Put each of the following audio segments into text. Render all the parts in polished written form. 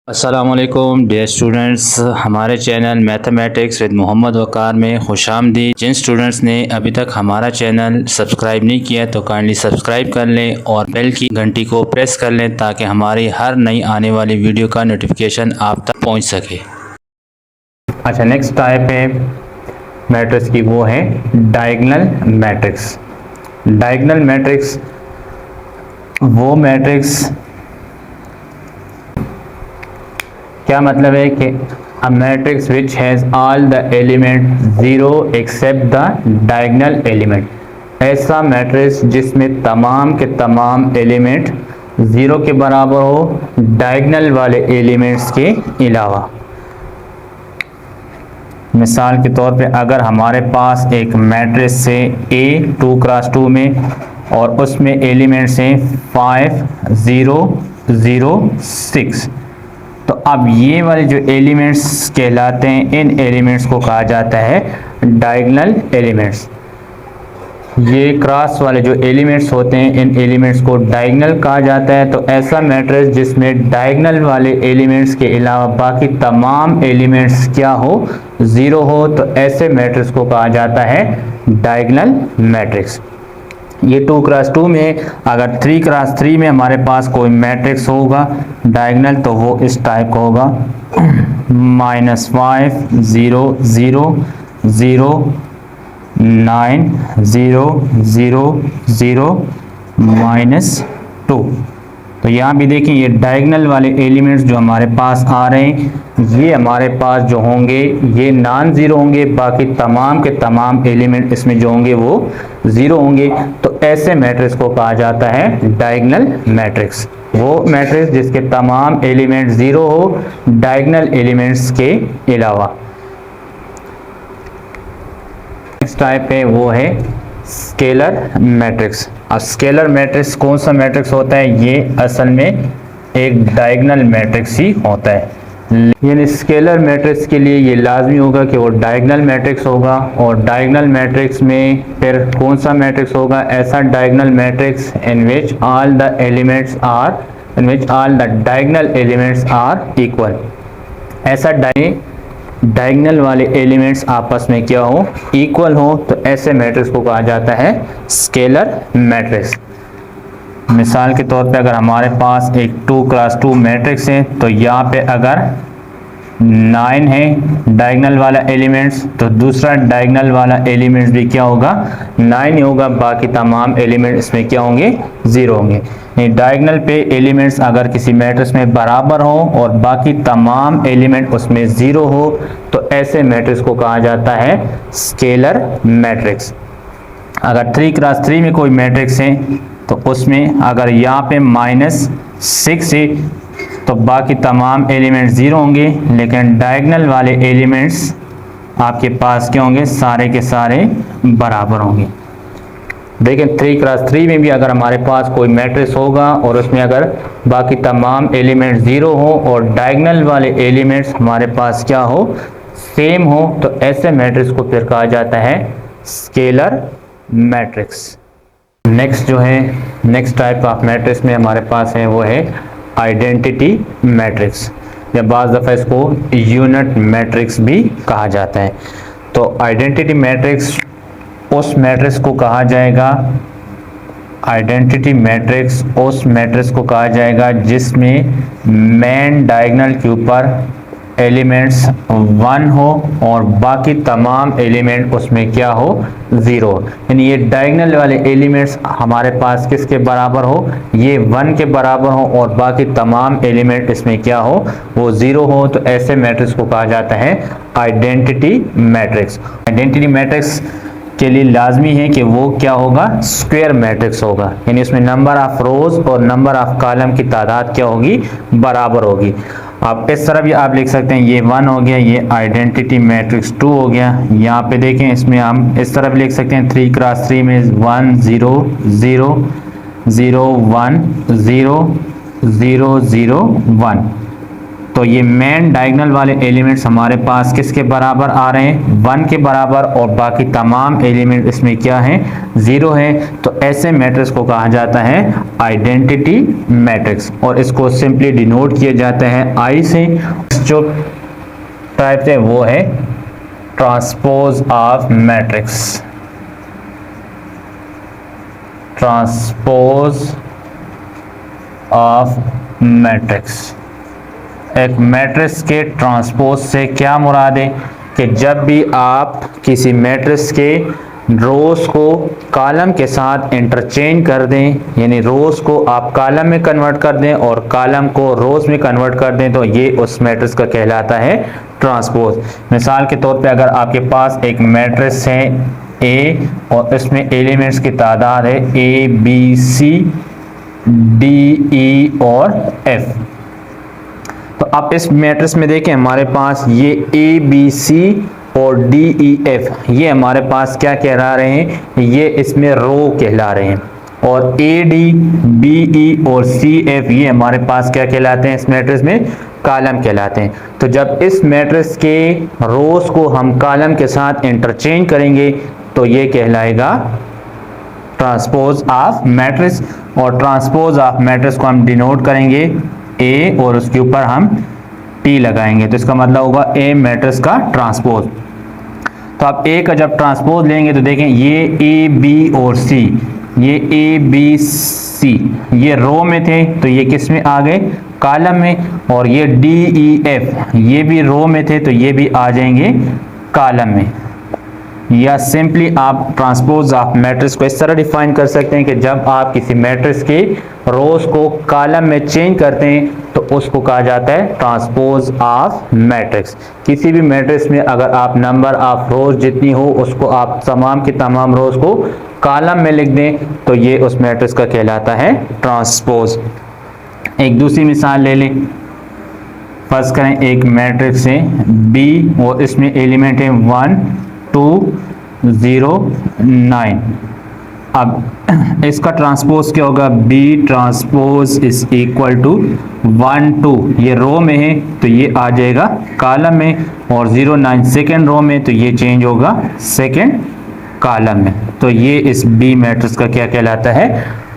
अस्सलामुअलैकुम dear students, हमारे channel mathematics with Mohammad वकार में खुशामदीद। जिन स्टूडेंट्स ने अभी तक हमारा चैनल सब्सक्राइब नहीं किया तो काइंडली सब्सक्राइब कर लें और बेल की घंटी को प्रेस कर लें ताकि हमारी हर नई आने वाली वीडियो का नोटिफिकेशन आप तक पहुंच सके। अच्छा, नेक्स्ट टाइप है मैट्रिक्स की, वो है डायगोनल मैट्रिक्स। डायगोनल मैट्रिक्स वो मैट्रिक्स, क्या मतलब है कि a matrix which has all the element 0 except the diagonal element। ऐसा मैट्रिक्स जिसमें तमाम के तमाम एलिमेंट 0 के बराबर हो डायगोनल वाले एलिमेंट्स के अलावा। मिसाल के तौर पे अगर हमारे पास एक मैट्रिक्स है A 2x2 में और उसमें एलिमेंट्स हैं 5 0 0 6, तो अब ये वाले जो एलिमेंट्स कहलाते हैं, इन एलिमेंट्स को कहा जाता है डायगोनल एलिमेंट्स। ये क्रॉस वाले जो एलिमेंट्स होते हैं, इन एलिमेंट्स को डायगोनल कहा जाता है। तो ऐसा मैट्रिक्स जिसमें डायगोनल वाले एलिमेंट्स के अलावा बाकी तमाम एलिमेंट्स क्या हो, 0 हो, तो ऐसे मैट्रिक्स को कहा जाता है डायगोनल मैट्रिक्स। ये 2x2 में अगर 3x3 में हमारे पास कोई मैट्रिक्स होगा डायगोनल, तो वो इस टाइप का होगा -5 0 0 0 9 0 0 0 -2। तो यहाँ भी देखें, ये डायगोनल वाले एलिमेंट्स जो हमारे पास आ रहे हैं, ये हमारे पास जो होंगे ये नॉन ज़ीरो होंगे, बाकी तमाम के तमाम एलिमेंट इसमें जो होंगे वो 0 होंगे। तो ऐसे मैट्रिक्स को कहा जाता है डायगोनल मैट्रिक्स। वो मैट्रिक्स जिसके तमाम एलिमेंट 0 हो डायगोनल एलिमेंट्स के अलावा। नेक्स्ट टाइप है वो है स्केलर मैट्रिक्स। अब स्केलर मैट्रिक्स कौन सा मैट्रिक्स होता है? ये असल में एक डायगोनल मैट्रिक्स ही होता है। यानी स्केलर मैट्रिक्स के लिए ये लाजमी होगा कि वो डायगोनल मैट्रिक्स होगा। और डायगोनल मैट्रिक्स में फिर कौन सा मैट्रिक्स होगा? ऐसा diagonal matrix in which all the diagonal elements are equal. ऐसा डायगोनल वाले एलिमेंट्स आपस में क्या हो, इक्वल हो, तो ऐसे मैट्रिक्स को कहा जाता है स्केलर मैट्रिक्स। मिसाल के तौर पे अगर हमारे पास एक 2x2 मैट्रिक्स है, तो यहाँ पे अगर 9 है डायगोनल वाला एलिमेंट्स, तो दूसरा डायगोनल वाला एलिमेंट्स भी क्या होगा, 9 ही होगा, बाकी तमाम एलिमेंट इसमें क्या होंगे, 0 होंगे। डायगोनल पे एलिमेंट्स अगर किसी मैट्रिक्स में बराबर हो और बाकी तमाम एलिमेंट उसमें 0 हो, तो ऐसे मैट्रिक्स को कहा जाता है स्केलर मैट्रिक्स। अगर 3x3 में कोई मैट्रिक्स है, तो उसमें अगर यहाँ पे -6 है, तो बाकी तमाम एलिमेंट्स 0 होंगे, लेकिन डायगोनल वाले एलिमेंट्स आपके पास क्या होंगे, सारे के सारे बराबर होंगे। देखें 3x3 में भी अगर हमारे पास कोई मैट्रिक्स होगा और उसमें अगर बाकी तमाम एलिमेंट्स 0 हो और डायगोनल वाले एलिमेंट्स हमारे पास क्या हो, सेम हो, तो ऐसे मैट्रिक्स को फिर कहा जाता है स्केलर मैट्रिक्स। नेक्स्ट जो है, नेक्स्ट टाइप ऑफ मैट्रिक्स में हमारे पास है वो है आइडेंटिटी मैट्रिक्स, या बाज़ दफ़ा इसको यूनिट मैट्रिक्स भी कहा जाता है। तो आइडेंटिटी मैट्रिक्स उस मैट्रिक्स को कहा जाएगा, आइडेंटिटी मैट्रिक्स उस मैट्रिक्स को कहा जाएगा जिसमें मेन डायगोनल के ऊपर एलिमेंट्स 1 हो और बाकी तमाम एलिमेंट उसमें क्या हो, 0। यानी ये डायगोनल वाले एलिमेंट्स हमारे पास किसके बराबर हो, ये 1 के बराबर हो और बाकी तमाम एलिमेंट इसमें क्या हो, वो 0 हो, तो ऐसे मैट्रिक्स को कहा जाता है आइडेंटिटी मैट्रिक्स। आइडेंटिटी मैट्रिक्स के लिए लाजमी है कि वो क्या होगा, स्क्वायर मैट्रिक्स होगा, यानी उसमें नंबर ऑफ रोज और नंबर ऑफ कॉलम की तादाद क्या होगी, बराबर होगी। आप इस तरह भी आप लिख सकते हैं, ये 1 हो गया, ये आइडेंटिटी मैट्रिक्स 2 हो गया। यहाँ पे देखें, इसमें हम इस तरह भी लिख सकते हैं 3x3 में 1 0 0 0 1 0 0 0 1। तो ये मेन डायगोनल वाले एलिमेंट्स हमारे पास किसके बराबर आ रहे हैं, 1 के बराबर, और बाकी तमाम एलिमेंट इसमें क्या है, 0 है। तो ऐसे मैट्रिक्स को कहा जाता है आइडेंटिटी मैट्रिक्स, और इसको सिंपली डिनोट किया जाता है आई से। जो टाइप है वो है transpose of matrix, transpose of matrix. एक मैट्रिक्स के ट्रांसपोज से क्या मुराद है कि जब भी आप किसी मैट्रिक्स के रोज को कॉलम के साथ इंटरचेंज कर दें, यानी रोज को आप कॉलम में कन्वर्ट कर दें और कॉलम को रोज में कन्वर्ट कर दें, तो ये उस मैट्रिक्स का कहलाता है ट्रांसपोज। मिसाल के तौर पे अगर आपके पास एक मैट्रिक्स है ए और इसमें एलिमेंट्स की तादाद है A B C D E और एफ, तो आप इस मैट्रिक्स में देखें हमारे पास ये ए बी सी और डी ई एफ ये हमारे पास क्या कहला रहे हैं, ये इसमें रो कहला रहे हैं, और ए डी बी ई और सी एफ ये हमारे पास क्या कहलाते हैं, इस मैट्रिक्स में कॉलम कहलाते हैं। तो जब इस मैट्रिक्स के रोज को हम कॉलम के साथ इंटरचेंज करेंगे तो ये कहलाएगा ट्रांसपोज ऑफ मैट्रिक्स, और ट्रांसपोज ऑफ मैट्रिक्स को हम डिनोट करेंगे ए और उसके ऊपर हम टी लगाएंगे, तो इसका मतलब होगा ए मैट्रिक्स का ट्रांसपोज। तो आप ए का जब ट्रांसपोज लेंगे तो देखें ये ए बी और सी, ये ए बी सी ये रो में थे तो ये किस में आ गए, कॉलम में, और ये डी ई एफ ये भी रो में थे तो ये भी आ जाएंगे कॉलम में। या सिंपली आप ट्रांसपोज ऑफ मैट्रिक्स को इस तरह डिफाइन कर सकते हैं कि जब आप किसी मैट्रिक्स के रोज को कॉलम में चेंज करते हैं तो उसको कहा जाता है ट्रांसपोज ऑफ मैट्रिक्स। किसी भी मैट्रिक्स में अगर आप नंबर ऑफ रोज जितनी हो उसको आप तमाम की तमाम रोज को कॉलम में लिख दें तो ये उस मैट्रिक्स का कहलाता है ट्रांसपोज। एक दूसरी मिसाल ले लें, फर्ज करें एक मैट्रिक्स है बी और इसमें एलिमेंट है 1 2 0 9। अब इसका ट्रांसपोज क्या होगा, B transpose is equal to 1 2 ये रो में है तो ये आ जाएगा कॉलम में, और 0 9 सेकेंड रो में तो ये चेंज होगा सेकेंड कॉलम में। तो ये इस बी मैट्रिक्स का क्या कहलाता है,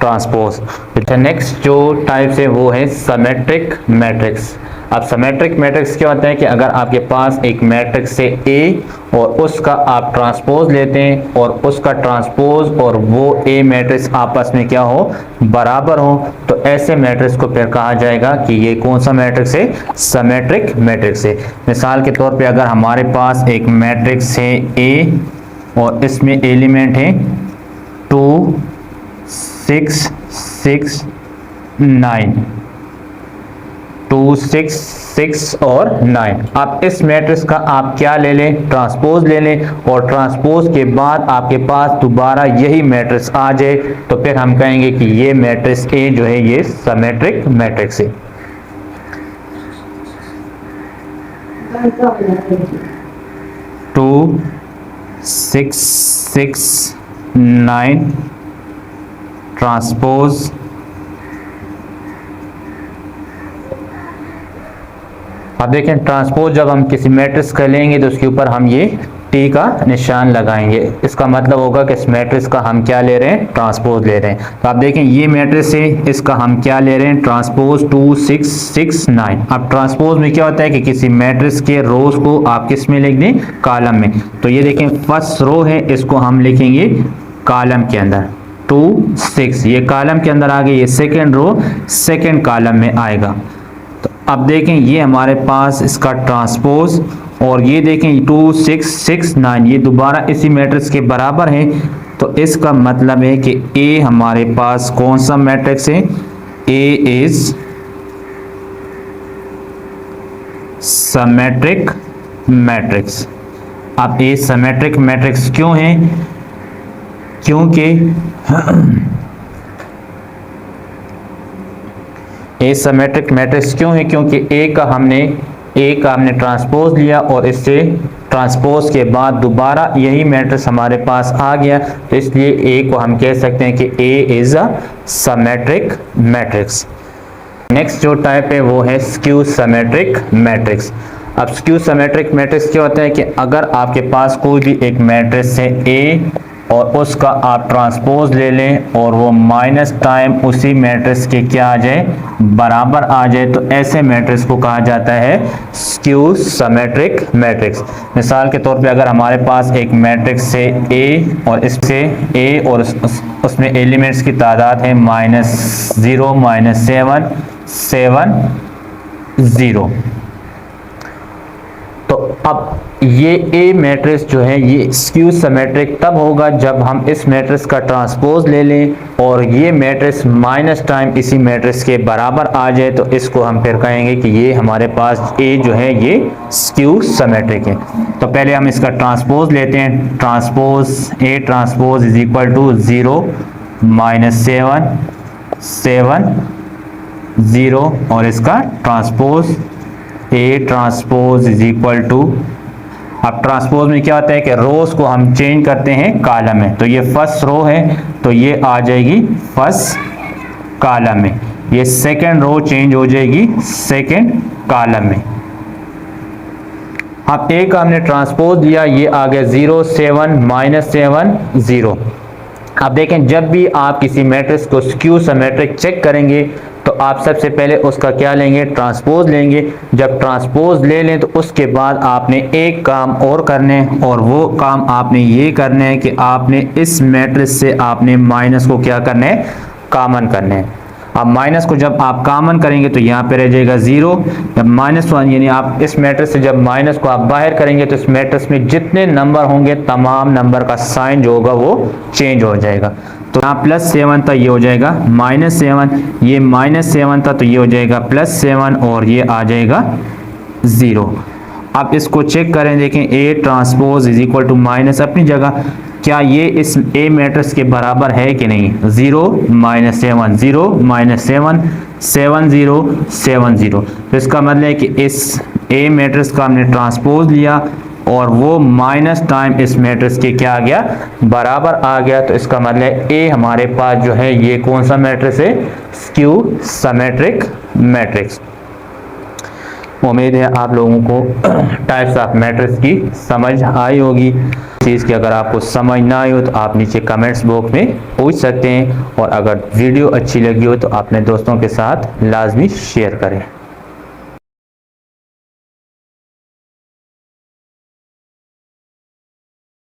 ट्रांसपोज। तो नेक्स्ट जो टाइप्स है वो है सिमेट्रिक मैट्रिक्स। अब सिमेट्रिक मैट्रिक्स क्या होता है कि अगर आपके पास एक मैट्रिक्स से ए और उसका आप ट्रांसपोज लेते हैं और उसका ट्रांसपोज और वो ए मैट्रिक्स आपस में क्या हो, बराबर हो, तो ऐसे मैट्रिक्स को फिर कहा जाएगा कि ये कौन सा मैट्रिक्स है, सिमेट्रिक मैट्रिक्स है। मिसाल के तौर पे अगर हमारे पास एक मैट्रिक्स है ए और इसमें एलिमेंट है 2 6 6 9 2 6 6 और 9, आप इस मैट्रिक्स का आप क्या ले लें, ट्रांसपोज ले लें, और ट्रांसपोज के बाद आपके पास दोबारा यही मैट्रिक्स आ जाए तो फिर हम कहेंगे कि ये मैट्रिक्स ए जो है ये सिमेट्रिक मैट्रिक्स है। 2 6 6 9 ट्रांसपोज अब देखें ट्रांसपोज जब हम किसी मैट्रिक्स का लेंगे तो उसके ऊपर हम ये टी का निशान लगाएंगे, इसका मतलब होगा कि इस मैट्रिक्स का हम क्या ले रहे हैं, ट्रांसपोज ले रहे हैं। तो आप देखें ये मैट्रिक्स है, इसका हम क्या ले रहे हैं, ट्रांसपोज 2 6 6 9। अब ट्रांसपोज में क्या होता है कि किसी मैट्रिक्स के रोज को आप किस में लिख दें, कॉलम में। तो ये देखें फर्स्ट रो है, इसको हम लिखेंगे कॉलम के अंदर 2 6, ये कॉलम के अंदर आ गए, ये सेकेंड रो सेकेंड कॉलम में आएगा। तो अब देखें ये हमारे पास इसका ट्रांसपोज, और ये देखें 2 6 6 9 ये दोबारा इसी मैट्रिक्स के बराबर है, तो इसका मतलब है कि ए हमारे पास कौन सा मैट्रिक्स है, ए इज सिमेट्रिक मैट्रिक्स। अब ए सिमेट्रिक मैट्रिक्स क्यों है, क्योंकि ए सिमेट्रिक मैट्रिक्स क्यों है, क्योंकि ए का हमने ट्रांसपोज लिया और इससे ट्रांसपोज के बाद दोबारा यही मैट्रिक्स हमारे पास आ गया, तो इसलिए ए को हम कह सकते हैं कि A is a symmetric matrix. Next जो टाइप है वो है स्क्यू सिमेट्रिक मैट्रिक्स। अब स्क्यू सिमेट्रिक मैट्रिक्स क्या होता है कि अगर आपके पास कोई भी एक मैट्रिक्स है ए और उसका आप ट्रांसपोज ले लें और वो माइनस टाइम उसी मैट्रिक्स के क्या आ जाए, बराबर आ जाए, तो ऐसे मैट्रिक्स को कहा जाता है स्क्यू सिमेट्रिक मैट्रिक्स। मिसाल के तौर पे अगर हमारे पास एक मैट्रिक्स है ए और इससे ए और उसमें एलिमेंट्स की तादाद है -0 -7 7 0, तो अब ये ए मैट्रिक्स जो है ये स्क्यू सिमेट्रिक तब होगा जब हम इस मैट्रिक्स का ट्रांसपोज ले लें और ये मैट्रिक्स माइनस टाइम इसी मैट्रिक्स के बराबर आ जाए, तो इसको हम फिर कहेंगे कि ये हमारे पास ए जो है ये स्क्यू सिमेट्रिक है। तो पहले हम इसका ट्रांसपोज लेते हैं। Transpose A transpose is equal to 0 -7 7 0 और इसका transpose A transpose is equal to, अब ट्रांसपोज में क्या होता है कि रोज को हम चेंज करते हैं कॉलम में, तो ये फर्स्ट रो है तो ये आ जाएगी फर्स्ट कॉलम में, ये सेकंड रो चेंज हो जाएगी सेकंड कॉलम में। अब ए का हमने ट्रांसपोज लिया, ये आ गया 0 7 -7 0। अब देखें जब भी आप किसी मैट्रिक्स को स्क्यू सिमेट्रिक चेक करेंगे तो आप सबसे पहले उसका क्या लेंगे, ट्रांसपोज लेंगे। जब ट्रांसपोज ले लें तो उसके बाद आपने एक काम और करने, और वो काम आपने ये करना है कि आपने इस मैट्रिक्स से आपने माइनस को क्या करना है, कॉमन करना है। अब माइनस को जब आप कॉमन करेंगे तो यहाँ पे रह जाएगा 0, जब -1 यानी आप इस मैट्रिक्स से जब माइनस को आप बाहर करेंगे तो इस मैट्रिक्स में जितने नंबर होंगे तमाम नंबर का साइन जो होगा वो चेंज हो जाएगा। तो यहाँ +7 था ये हो जाएगा -7, ये -7 था तो ये हो जाएगा +7 और ये आ जाएगा 0। आप इसको चेक करें, देखें A transpose is equal to minus अपनी जगह, क्या ये इस ए मैट्रिक्स के बराबर है कि नहीं। 0 -7 0 -7 7 0 7 0, तो इसका मतलब है कि इस ए मैट्रिक्स का हमने ट्रांसपोज लिया और वो माइनस टाइम इस मैट्रिक्स के क्या आ गया, बराबर आ गया। तो इसका मतलब ए हमारे पास जो है ये कौन सा मैट्रिक्स है, स्क्यू सिमेट्रिक मैट्रिक्स। उम्मीद है आप लोगों को टाइप्स ऑफ मैट्रिक्स की समझ आई होगी। चीज़ की अगर आपको समझ ना आई हो तो आप नीचे कमेंट्स बॉक्स में पूछ सकते हैं, और अगर वीडियो अच्छी लगी हो तो अपने दोस्तों के साथ लाजमी शेयर करें।